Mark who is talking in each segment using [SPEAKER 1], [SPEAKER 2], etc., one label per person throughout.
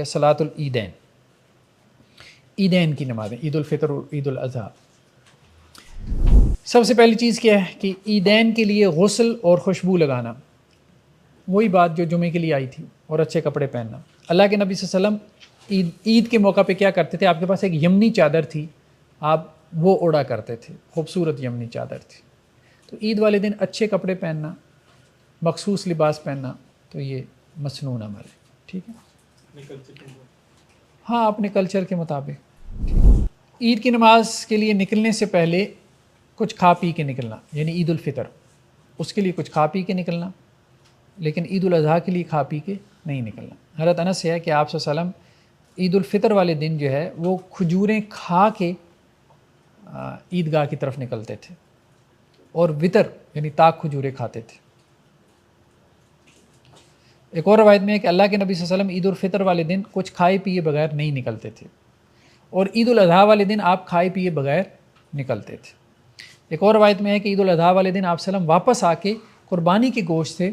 [SPEAKER 1] ہے صلاۃ العیدین، عیدین کی نمازیں، عید الفطر اور عید الاضحیٰ۔ سب سے پہلی چیز کیا ہے کہ عیدین کے لیے غسل اور خوشبو لگانا، وہی بات جو جمعے کے لیے آئی تھی، اور اچھے کپڑے پہننا۔ اللہ کے نبی صلی اللہ علیہ وسلم عید کے موقع پہ کیا کرتے تھے؟ آپ کے پاس ایک یمنی چادر تھی، آپ وہ اوڑا کرتے تھے، خوبصورت یمنی چادر تھی۔ تو عید والے دن اچھے کپڑے پہننا، مخصوص لباس پہننا، تو یہ مسنون عمل ہے، ٹھیک ہے؟ ہاں، اپنے کلچر کے مطابق۔ عید کی نماز کے لیے نکلنے سے پہلے کچھ کھا پی کے نکلنا، یعنی عید الفطر، اس کے لیے کچھ کھا پی کے نکلنا، لیکن عید الاضحیٰ کے لیے کھا پی کے نہیں نکلنا۔ حضرت انس سے ہے کہ آپ صلی اللہ علیہ وسلم عید الفطر والے دن جو ہے وہ کھجوریں کھا کے عیدگاہ کی طرف نکلتے تھے، اور وطر یعنی تاک کھجوریں کھاتے تھے۔ ایک اور روایت میں ہے کہ اللہ کے نبی صلی اللہ علیہ وسلم عید الفطر والے دن کچھ کھائے پیے بغیر نہیں نکلتے تھے، اور عید الاضحیٰ والے دن آپ کھائے پیے بغیر نکلتے تھے۔ ایک اور روایت میں ہے کہ عید الاضحیٰ والے دن آپ صلی اللہ علیہ وسلم واپس آ کے قربانی کے گوشت سے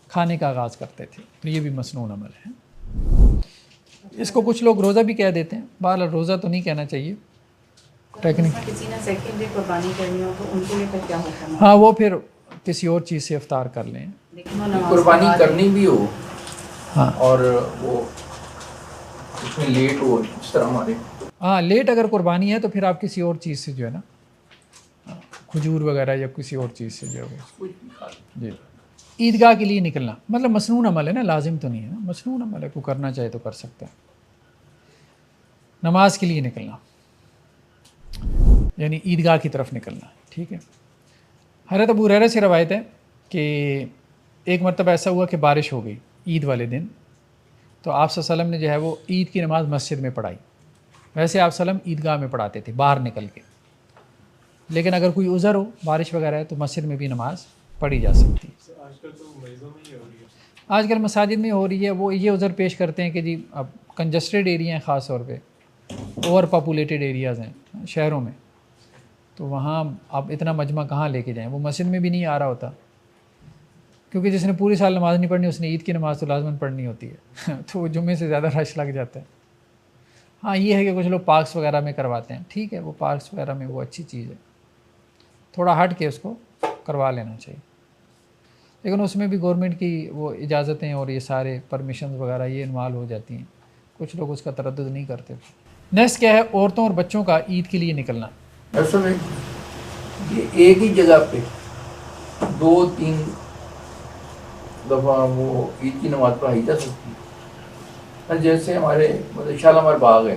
[SPEAKER 1] کھانے کا آغاز کرتے تھے، تو یہ بھی مسنون عمل ہے۔ اس کو کچھ لوگ روزہ بھی کہہ دیتے ہیں، بہرحال روزہ تو نہیں کہنا چاہیے،
[SPEAKER 2] کسی نے سیکنڈ ڈے قربانی کرنی ہو تو ان کے لیے پھر کیا حکم ہے؟
[SPEAKER 1] ہاں، وہ پھر کسی اور چیز سے افطار کر لیں۔
[SPEAKER 3] قربانی کرنی بھی ہو
[SPEAKER 1] ہاں،
[SPEAKER 3] اور وہ اس میں لیٹ ہو، اس طرح ہمارے
[SPEAKER 1] ہاں لیٹ اگر قربانی ہے تو پھر آپ کسی اور چیز سے جو ہے نا، کھجور وغیرہ یا کسی اور چیز سے جو ہے جی عیدگاہ کے لیے نکلنا، مطلب مسنون عمل ہے نا، لازم تو نہیں ہے نا، مسنون عمل ہے، کوئی کرنا چاہے تو کر سکتا ہے۔ نماز کے لیے نکلنا یعنی عیدگاہ کی طرف نکلنا، ٹھیک ہے۔ حضرت ابو ہریرہ سے روایت ہے کہ ایک مرتبہ ایسا ہوا کہ بارش ہو گئی عید والے دن، تو آپ صلی اللہ علیہ وسلم نے جو ہے وہ عید کی نماز مسجد میں پڑھائی۔ ویسے آپ صلی اللہ علیہ وسلم عیدگاہ میں پڑھاتے تھے باہر نکل کے، لیکن اگر کوئی عذر ہو، بارش وغیرہ ہے، تو مسجد میں بھی نماز پڑھی جا سکتی ہے۔ آج کل مساجد میں ہو رہی ہے، وہ یہ عذر پیش کرتے ہیں کہ جی اب کنجسٹڈ ایریا ہیں، خاص طور پہ اوور پاپولیٹڈ ایریاز ہیں شہروں میں، تو وہاں آپ اتنا مجمع کہاں لے کے جائیں، وہ مسجد میں بھی نہیں آ رہا ہوتا، کیونکہ جس نے پوری سال نماز نہیں پڑھنی، اس نے عید کی نماز تو لازماً پڑھنی ہوتی ہے تو وہ جمعے سے زیادہ رش لگ جاتا ہے۔ ہاں یہ ہے کہ کچھ لوگ پارکس وغیرہ میں کرواتے ہیں، ٹھیک ہے، وہ پارکس وغیرہ میں وہ اچھی چیز ہے، تھوڑا ہٹ کے اس کو کروا لینا چاہیے، لیکن اس میں بھی گورنمنٹ کی وہ اجازتیں اور یہ سارے پرمیشنز وغیرہ یہ انوالو ہو جاتی ہیں، کچھ لوگ اس کا تردد نہیں کرتے۔ نیکسٹ کیا ہے؟ عورتوں اور بچوں کا عید کے لیے نکلنا۔
[SPEAKER 3] اصل میں یہ ایک ہی جگہ پہ 2-3 دفعہ وہ عید کی نماز پڑھائی جا سکتی ہے، جیسے ہمارے شالمار باغ ہے،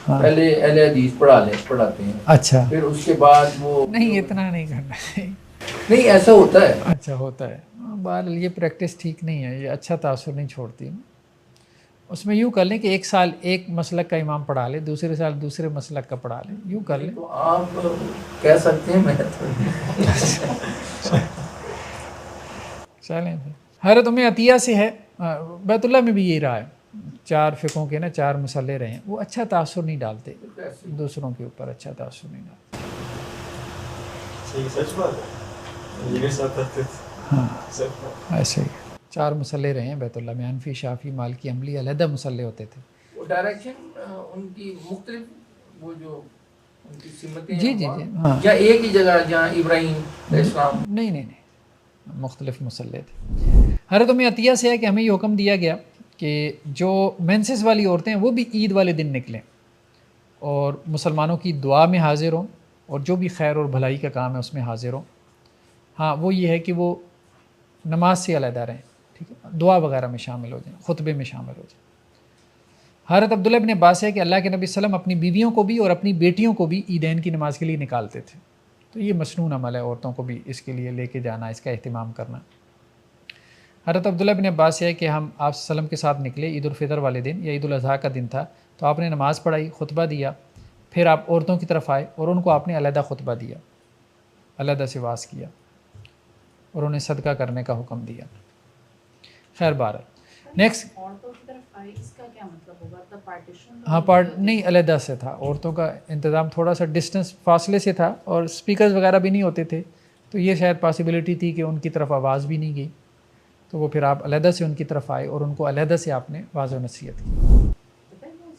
[SPEAKER 3] پہلے اہل حدیث پڑھاتے ہیں،
[SPEAKER 1] اچھا،
[SPEAKER 3] پھر اس کے بعد وہ
[SPEAKER 1] نہیں اتنا نہیں کرنا
[SPEAKER 3] نہیں، ایسا ہوتا ہے۔
[SPEAKER 1] اچھا ہوتا ہے، بہرحال یہ پریکٹس ٹھیک نہیں ہے، یہ اچھا تاثر نہیں چھوڑتی۔ اس میں یوں کر لیں کہ ایک سال ایک مسلک کا امام پڑھا لے، دوسرے سال دوسرے مسلک کا پڑھا لے، یوں کر لیں۔
[SPEAKER 3] تو آپ کہہ سکتے ہیں، میں
[SPEAKER 1] چلیں پھر۔ حضرت ام عطیہ سے ہے، بیت اللہ میں بھی یہی رہا ہے، 4 فقہوں کے نا 4 مسئلے رہے ہیں، وہ اچھا تاثر نہیں ڈالتے دوسروں کے اوپر، اچھا تاثر نہیں ڈالتے۔
[SPEAKER 4] سچ بات ہے، یہ ساتھ کرتے تھے۔
[SPEAKER 1] ہاں ایسے ہی 4 مسئلے رہے ہیں بیت اللہ میں، حنفی، شافعی، مالکی، حنبلی، علیحدہ مسئلے ہوتے تھے۔
[SPEAKER 3] وہ ڈائریکشن ان کی مختلف، وہ جو ان کی سمتیں
[SPEAKER 1] جی جی جی، ہاں،
[SPEAKER 3] یا ایک ہی جگہ جہاں ابراہیم علیہ السلام؟
[SPEAKER 1] نہیں، مختلف مسئلے تھے۔ حضرت ام عطیہ سے ہے کہ ہمیں یہ حکم دیا گیا کہ جو مینسس والی عورتیں ہیں وہ بھی عید والے دن نکلیں اور مسلمانوں کی دعا میں حاضر ہوں، اور جو بھی خیر اور بھلائی کا کام ہے اس میں حاضر ہوں۔ ہاں وہ یہ ہے کہ وہ نماز سے علیحدہ رہیں، ٹھیک ہے، دعا وغیرہ میں شامل ہو جائیں، خطبے میں شامل ہو جائیں۔ حضرت عبداللہ ابن عباس ہے کہ اللہ کے نبی صلی اللہ علیہ وسلم اپنی بیویوں کو بھی اور اپنی بیٹیوں کو بھی عیدین کی نماز کے لیے نکالتے تھے، تو یہ مسنون عمل ہے، عورتوں کو بھی اس کے لیے لے کے جانا، اس کا اہتمام کرنا۔ حضرت عبداللہ ابن عباس ہے کہ ہم آپ صلی اللہ علیہ وسلم کے ساتھ نکلے عید الفطر والے دن یا عید الاضحیٰ کا دن تھا، تو آپ نے نماز پڑھائی، خطبہ دیا، پھر آپ عورتوں کی طرف آئے اور ان کو آپ نے علیحدہ خطبہ دیا، علیحدہ سے واعظ کیا اور انہیں صدقہ کرنے کا حکم دیا۔ خیر بہرحال نیکسٹ،
[SPEAKER 2] عورتوں کی طرف آئی، اس کا کیا مطلب ہوگا؟ مطلب پارٹیشن؟
[SPEAKER 1] ہاں نہیں، علیحدہ سے تھا، عورتوں کا انتظام تھوڑا سا ڈسٹنس فاصلے سے تھا، اور اسپیکرز وغیرہ بھی نہیں ہوتے تھے، تو یہ شاید پاسبلٹی تھی کہ ان کی طرف آواز بھی نہیں گئی، تو وہ پھر آپ علیحدہ سے ان کی طرف آئے اور ان کو علیحدہ سے آپ نے واضح نصیحت کی۔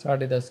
[SPEAKER 1] 10:30।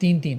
[SPEAKER 1] 3-3,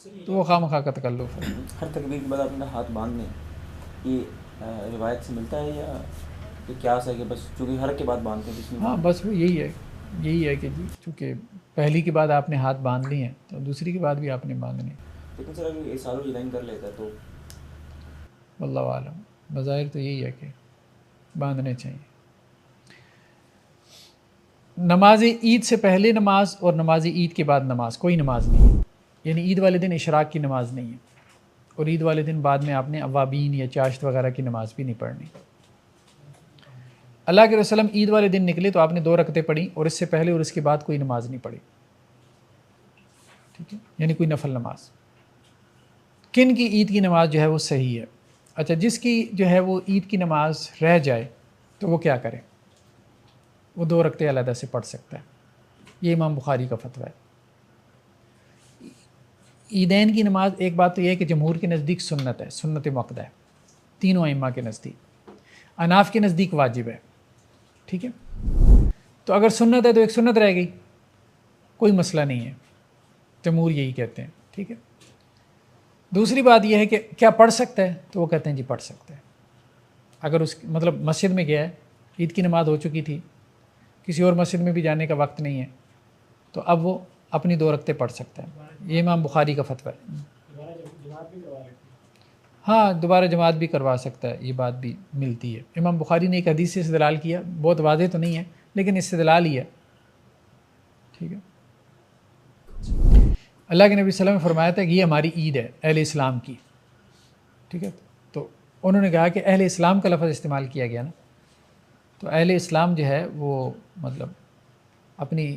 [SPEAKER 1] تو وہ خواہ کا تکلف ہے.
[SPEAKER 5] ہر تکبیر کے بعد آپ نے ہاتھ باندھنے، یہ روایت سے ملتا ہے یا کیا ہے کہ بس چونکہ ہر کے بعد باندھتے ہیں بسم اللہ؟
[SPEAKER 1] ہاں بس وہ یہی ہے کہ جی چونکہ پہلی کے بعد آپ نے ہاتھ باندھ لی ہیں تو دوسری کے بعد بھی آپ نے باندھنے.
[SPEAKER 5] لیکن سر اگر ارسال الجدین کر لیتا ہے تو
[SPEAKER 1] واللہ عالم، بظاہر تو یہی ہے کہ باندھنے چاہیے. نماز عید سے پہلے نماز اور نماز عید کے بعد نماز کوئی نماز نہیں ہے، یعنی عید والے دن اشراق کی نماز نہیں ہے، اور عید والے دن بعد میں آپ نے اوابین یا چاشت وغیرہ کی نماز بھی نہیں پڑھنی. اللہ کے رسول عید والے دن نکلے تو آپ نے 2 رکعتیں پڑھی، اور اس سے پہلے اور اس کے بعد کوئی نماز نہیں پڑھی. ٹھیک ہے، یعنی کوئی نفل نماز. کن کی عید کی نماز جو ہے وہ صحیح ہے؟ اچھا، جس کی جو ہے وہ عید کی نماز رہ جائے تو وہ کیا کرے؟ وہ 2 رکعتیں علیحدہ سے پڑھ سکتا ہے. یہ امام بخاری کا فتویٰ ہے. عیدین کی نماز ایک بات تو یہ ہے کہ جمہور کے نزدیک سنت ہے، سنت مؤکدہ ہے، تینوں ائمہ کے نزدیک. اناف کے نزدیک واجب ہے. ٹھیک ہے، تو اگر سنت ہے تو ایک سنت رہ گئی، کوئی مسئلہ نہیں ہے، جمہور یہی کہتے ہیں. ٹھیک ہے، دوسری بات یہ ہے کہ کیا پڑھ سکتا ہے؟ تو وہ کہتے ہیں جی پڑھ سکتا ہے. اگر اس مطلب مسجد میں گیا ہے، عید کی نماز ہو چکی تھی، کسی اور مسجد میں بھی جانے کا وقت نہیں ہے، تو اب وہ اپنی 2 رکعتیں پڑھ سکتا ہے. یہ امام بخاری کا فتویٰ ہے. ہاں، دوبارہ جماعت بھی کروا سکتا ہے، یہ بات بھی ملتی ہے. امام بخاری نے ایک حدیث سے استدلال کیا، بہت واضح تو نہیں ہے لیکن استدلال ہی ہے. ٹھیک ہے، اللہ کے نبی صلی اللہ علیہ وسلم نے فرمایا تھا کہ یہ ہماری عید ہے اہل اسلام کی. ٹھیک ہے، تو انہوں نے کہا کہ اہل اسلام کا لفظ استعمال کیا گیا نا، تو اہل اسلام جو ہے وہ مطلب اپنی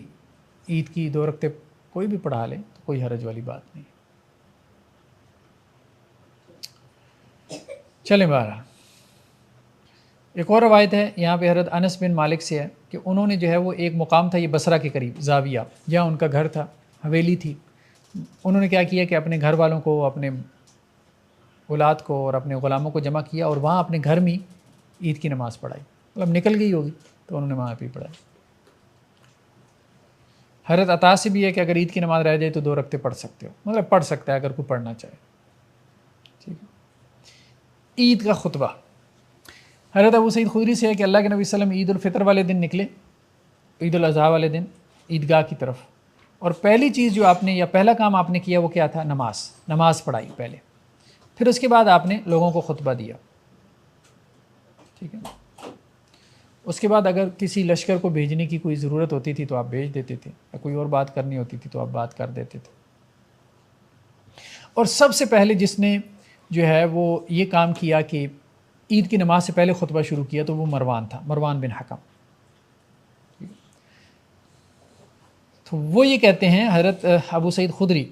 [SPEAKER 1] عید کی 2 رکعتیں کوئی بھی پڑھا لے تو کوئی حرج والی بات نہیں. چلیں بارہ. ایک اور روایت ہے یہاں پہ حضرت انس بن مالک سے ہے کہ انہوں نے جو ہے وہ ایک مقام تھا، یہ بصرہ کے قریب زاویہ، جہاں ان کا گھر تھا، حویلی تھی. انہوں نے کیا کیا کہ اپنے گھر والوں کو، اپنے اولاد کو اور اپنے غلاموں کو جمع کیا اور وہاں اپنے گھر میں عید کی نماز پڑھائی. مطلب نکل گئی ہوگی تو انہوں نے وہاں پہ پڑھائی. حضرت عطا سے بھی ہے کہ اگر عید کی نماز رہ جائے تو 2 رکعتیں پڑھ سکتے ہو، مطلب پڑھ سکتا ہے اگر کوئی پڑھنا چاہے. ٹھیک ہے، عید کا خطبہ. حضرت ابو سعید خدری سے ہے کہ اللہ کے نبی صلی اللہ علیہ وسلم عید الفطر والے دن نکلے، عید الاضحیٰ والے دن عیدگاہ کی طرف، اور پہلی چیز جو آپ نے یا پہلا کام آپ نے کیا وہ کیا تھا؟ نماز پڑھائی پہلے. پھر اس کے بعد آپ نے لوگوں کو خطبہ دیا. ٹھیک ہے، اس کے بعد اگر کسی لشکر کو بھیجنے کی کوئی ضرورت ہوتی تھی تو آپ بھیج دیتے تھے، یا کوئی اور بات کرنی ہوتی تھی تو آپ بات کر دیتے تھے. اور سب سے پہلے جس نے جو ہے وہ یہ کام کیا کہ عید کی نماز سے پہلے خطبہ شروع کیا تو وہ مروان تھا، مروان بن حکم. تو وہ یہ کہتے ہیں حضرت ابو سعید خدری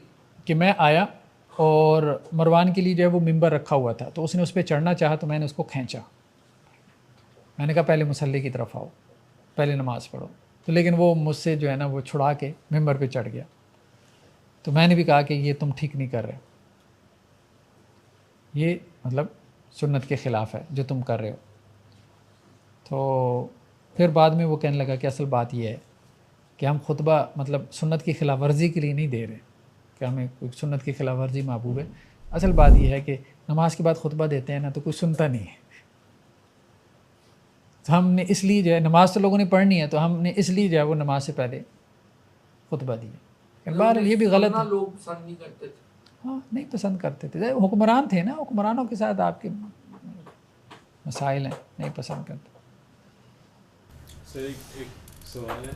[SPEAKER 1] کہ میں آیا اور مروان کے لیے جو ہے وہ ممبر رکھا ہوا تھا، تو اس نے اس پہ چڑھنا چاہا تو میں نے اس کو کھینچا. میں نے کہا پہلے مصلی کی طرف آؤ، پہلے نماز پڑھو. تو لیکن وہ مجھ سے جو ہے نا وہ چھڑا کے ممبر پہ چڑھ گیا. تو میں نے بھی کہا کہ یہ تم ٹھیک نہیں کر رہے، یہ مطلب سنت کے خلاف ہے جو تم کر رہے ہو. تو پھر بعد میں وہ کہنے لگا کہ اصل بات یہ ہے کہ ہم خطبہ مطلب سنت کی خلاف ورزی کے لیے نہیں دے رہے کہ ہمیں کوئی سنت کی خلاف ورزی محبوب ہے. اصل بات یہ ہے کہ نماز کے بعد خطبہ دیتے ہیں نا تو کوئی سنتا نہیں ہے، تو ہم نے اس لیے جو ہے نماز تو لوگوں نے پڑھنی ہے تو ہم نے اس لیے جو ہے وہ نماز سے پہلے خطبہ دیا. بہرحال یہ بھی غلط ہے.
[SPEAKER 3] لوگ پسند نہیں کرتے تھے.
[SPEAKER 1] ہاں نہیں پسند کرتے تھے، حکمران تھے نا، حکمرانوں کے ساتھ آپ کے مسائل ہیں، نہیں پسند کرتے.
[SPEAKER 4] سر ایک سوال ہے،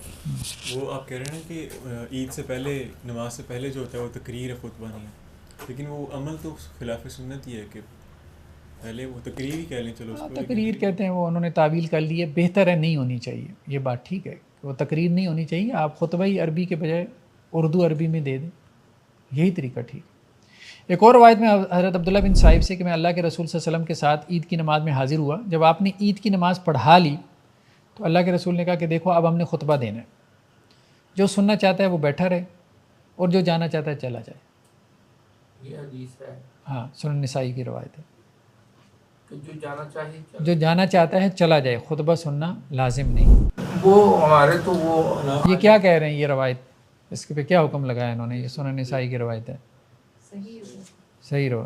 [SPEAKER 4] وہ آپ کہہ رہے ہیں کہ عید سے پہلے، نماز سے پہلے جو ہوتا ہے وہ تقریر ہے، خطبہ نہیں ہے، لیکن وہ عمل تو خلاف سنت ہی ہے کہ پہلے وہ تقریر ہی کہہ لیں. چلو اس کو
[SPEAKER 1] تقریر کہتے ہیں، وہ انہوں نے تعویل کر لی ہے. بہتر ہے نہیں ہونی چاہیے، یہ بات ٹھیک ہے کہ وہ تقریر نہیں ہونی چاہیے. آپ خطبہ ہی عربی کے بجائے اردو عربی میں دے دیں، یہی طریقہ ٹھیک. ایک اور روایت میں حضرت عبداللہ بن صائب سے کہ میں اللہ کے رسول صلی اللہ علیہ وسلم کے ساتھ عید کی نماز میں حاضر ہوا. جب آپ نے عید کی نماز پڑھا لی تو اللہ کے رسول نے کہا کہ دیکھو اب ہم نے خطبہ دینا ہے، جو سننا چاہتا ہے وہ بیٹھا رہے اور جو جانا چاہتا ہے چلا جائے.
[SPEAKER 3] یہ حدیث ہے
[SPEAKER 1] ہاں، سنن نسائی کی روایت ہے
[SPEAKER 3] کہ جو جانا چاہے
[SPEAKER 1] جو جانا چاہتا ہے چلا جائے، خطبہ سننا لازم نہیں.
[SPEAKER 3] وہ ہمارے تو وہ
[SPEAKER 1] یہ کیا کہہ رہے ہیں یہ روایت، اس کے پہ کیا حکم لگایا انہوں نے؟ یہ سنن نسائی کی روایت ہے.
[SPEAKER 2] صحیح
[SPEAKER 1] صحیح رہو.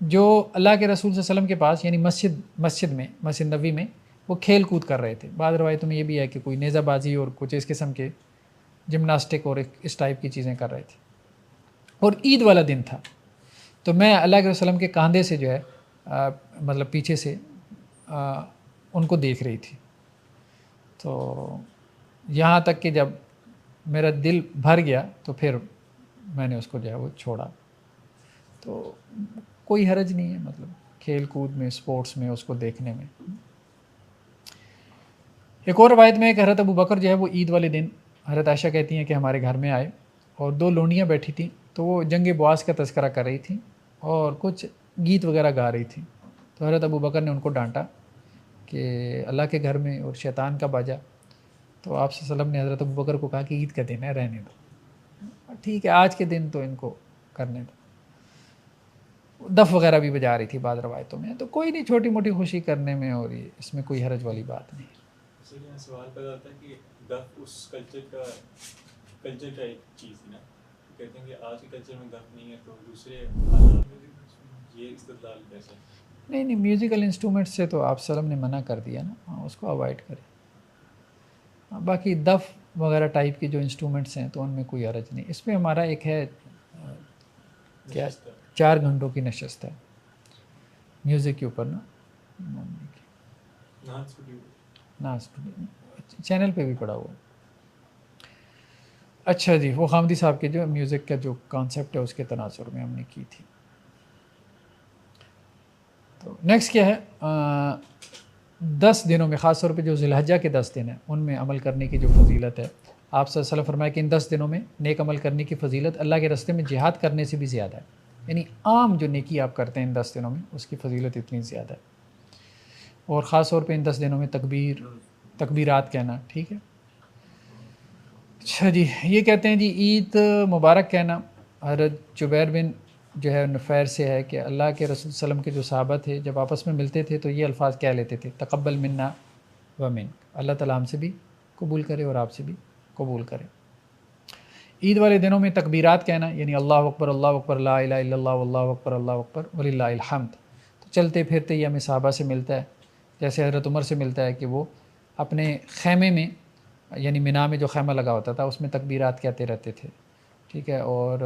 [SPEAKER 1] جو اللہ کے رسول صلی اللہ علیہ وسلم کے پاس یعنی مسجد نبوی میں وہ کھیل کود کر رہے تھے. بعض روایتوں میں یہ بھی ہے کہ کوئی نیزہ بازی اور کچھ اس قسم کے جمناسٹک اور اس ٹائپ کی چیزیں کر رہے تھے. اور عید والا دن تھا تو میں اللہ کے وسلم کے کاندھے سے جو ہے مطلب پیچھے سے ان کو دیکھ رہی تھی. تو یہاں تک کہ جب میرا دل بھر گیا تو پھر میں نے اس کو جو ہے وہ چھوڑا. تو کوئی حرج نہیں ہے مطلب کھیل کود میں، سپورٹس میں اس کو دیکھنے میں. ایک اور روایت میں کہ حضرت ابو بکر جو ہے وہ عید والے دن، حضرت عائشہ کہتی ہیں کہ ہمارے گھر میں آئے اور 2 لونڈیاں بیٹھی تھیں تو وہ جنگ بواس کا تذکرہ کر رہی تھیں اور کچھ گیت وغیرہ گا رہی تھیں. تو حضرت ابو بکر نے ان کو ڈانٹا کہ اللہ کے گھر میں اور شیطان کا باجا. تو آپ صلی اللہ علیہ وسلم نے حضرت ابو بکر کو کہا کہ عید کا دن ہے، رہنے دو، ٹھیک ہے آج کے دن تو ان کو کرنے دو. دف وغیرہ بھی بجا رہی تھی بعض روایتوں میں. تو کوئی نہیں، چھوٹی موٹی خوشی کرنے میں اور یہ اس میں کوئی حرج والی بات نہیں.
[SPEAKER 4] اصل یہاں سوال پیدا ہوتا ہے کہ دف اس کلچر کا ایک چیز تھی نا. کہتے ہیں کہ آج کے کلچر میں دف نہیں ہے تو دوسرے یہ استدلال کیسے؟
[SPEAKER 1] نہیں، میوزیکل انسٹرومنٹ سے تو آپ صلی اللہ علیہ وسلم نے منع کر دیا نا، اس کو اوائڈ کریں. باقی دف وغیرہ ٹائپ کے جو انسٹرومنٹس ہیں تو ان میں کوئی حرج نہیں. اس میں ہمارا ایک ہے کیا 4 گھنٹوں کی نشست ہے میوزک کے اوپر نا، چینل پہ بھی پڑا ہوا. اچھا جی، وہ خامدی صاحب کے جو میوزک کا جو کانسیپٹ ہے اس کے تناظر میں ہم نے کی تھی. تو نیکسٹ کیا ہے، 10 دنوں میں، خاص طور پہ جو ذی الحجہ کے 10 دن ہیں ان میں عمل کرنے کی جو فضیلت ہے. آپ صلی اللہ علیہ وسلم فرمایا کہ ان 10 دنوں میں نیک عمل کرنے کی فضیلت اللہ کے راستے میں جہاد کرنے سے بھی زیادہ ہے. یعنی عام جو نیکی آپ کرتے ہیں ان 10 دنوں میں اس کی فضیلت اتنی زیادہ ہے. اور خاص طور پہ ان 10 دنوں میں تکبیرات کہنا، ٹھیک ہے. اچھا جی، یہ کہتے ہیں جی عید مبارک کہنا حضرت جبیر بن جو ہے نفیر سے ہے کہ اللہ کے رسول صلی اللہ علیہ وسلم کے جو صحابہ تھے جب آپس میں ملتے تھے تو یہ الفاظ کہہ لیتے تھے، تقبل منا و منک، اللہ تعالیٰ ہم سے بھی قبول کرے اور آپ سے بھی قبول کرے. عید والے دنوں میں تکبیرات کہنا یعنی اللہ اکبر لا الہ الا اللہ واللہ اکبر اللہ اکبر وللہ الحمد. تو چلتے پھرتے یہ ہمیں صحابہ سے ملتا ہے، جیسے حضرت عمر سے ملتا ہے کہ وہ اپنے خیمے میں یعنی مینا میں جو خیمہ لگا ہوتا تھا اس میں تکبیرات کہتے رہتے تھے، ٹھیک ہے. اور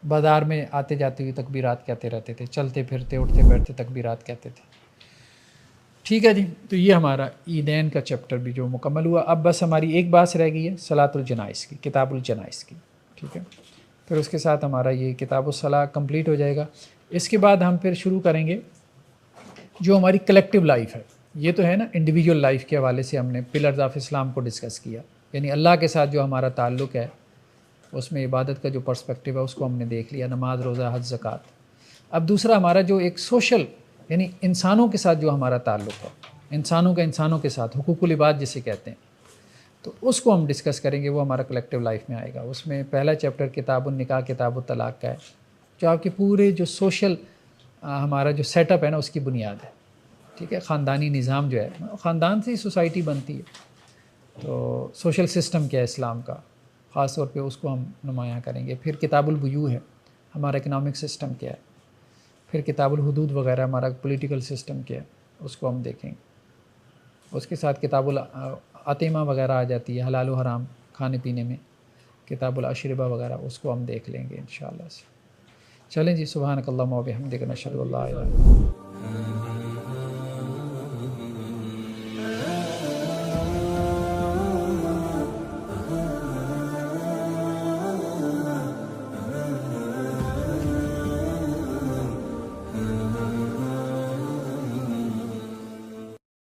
[SPEAKER 1] بازار میں آتے جاتے ہوئے تکبیرات کہتے رہتے تھے، چلتے پھرتے اٹھتے بیٹھتے تکبیرات کہتے تھے. ٹھیک ہے جی، تو یہ ہمارا عیدین کا چیپٹر بھی جو مکمل ہوا. اب بس ہماری ایک بات رہ گئی ہے صلاۃ الجنائز کی، کتاب الجنائز کی، ٹھیک ہے. پھر اس کے ساتھ ہمارا یہ کتاب الصلاۃ کمپلیٹ ہو جائے گا. اس کے بعد ہم پھر شروع کریں گے جو ہماری کلیکٹیو لائف ہے. یہ تو ہے نا انڈیویجول لائف کے حوالے سے ہم نے پلرز آف اسلام کو ڈسکس کیا، یعنی اللہ کے ساتھ جو ہمارا تعلق ہے اس میں عبادت کا جو پرسپیکٹیو ہے اس کو ہم نے دیکھ لیا، نماز، روزہ، حج، زکوٰۃ. اب دوسرا ہمارا جو ایک سوشل یعنی انسانوں کے ساتھ جو ہمارا تعلق ہے، انسانوں کا انسانوں کے ساتھ، حقوق العباد جسے کہتے ہیں، تو اس کو ہم ڈسکس کریں گے. وہ ہمارا کلیکٹیو لائف میں آئے گا. اس میں پہلا چیپٹر کتاب النکاح، کتاب الطلاق کا ہے، جو آپ کے پورے جو سوشل ہمارا جو سیٹ اپ ہے نا اس کی بنیاد ہے، ٹھیک ہے. خاندانی نظام جو ہے، خاندان سے ہی سوسائٹی بنتی ہے. تو سوشل سسٹم کیا ہے اسلام کا، خاص طور پہ اس کو ہم نمایاں کریں گے. پھر کتاب البیوع ہے، ہمارا اکنامک سسٹم کیا ہے. پھر کتاب الحدود وغیرہ ہمارا پولیٹیکل سسٹم کیا ہے اس کو ہم دیکھیں گے. اس کے ساتھ کتاب العتیمہ وغیرہ آ جاتی ہے، حلال و حرام کھانے پینے میں، کتاب الاشربہ وغیرہ اس کو ہم دیکھ لیں گے انشاءاللہ سے. چلیں جی، سبحانک اللہم و بحمدک، نشہد ان لا الہ الا انت.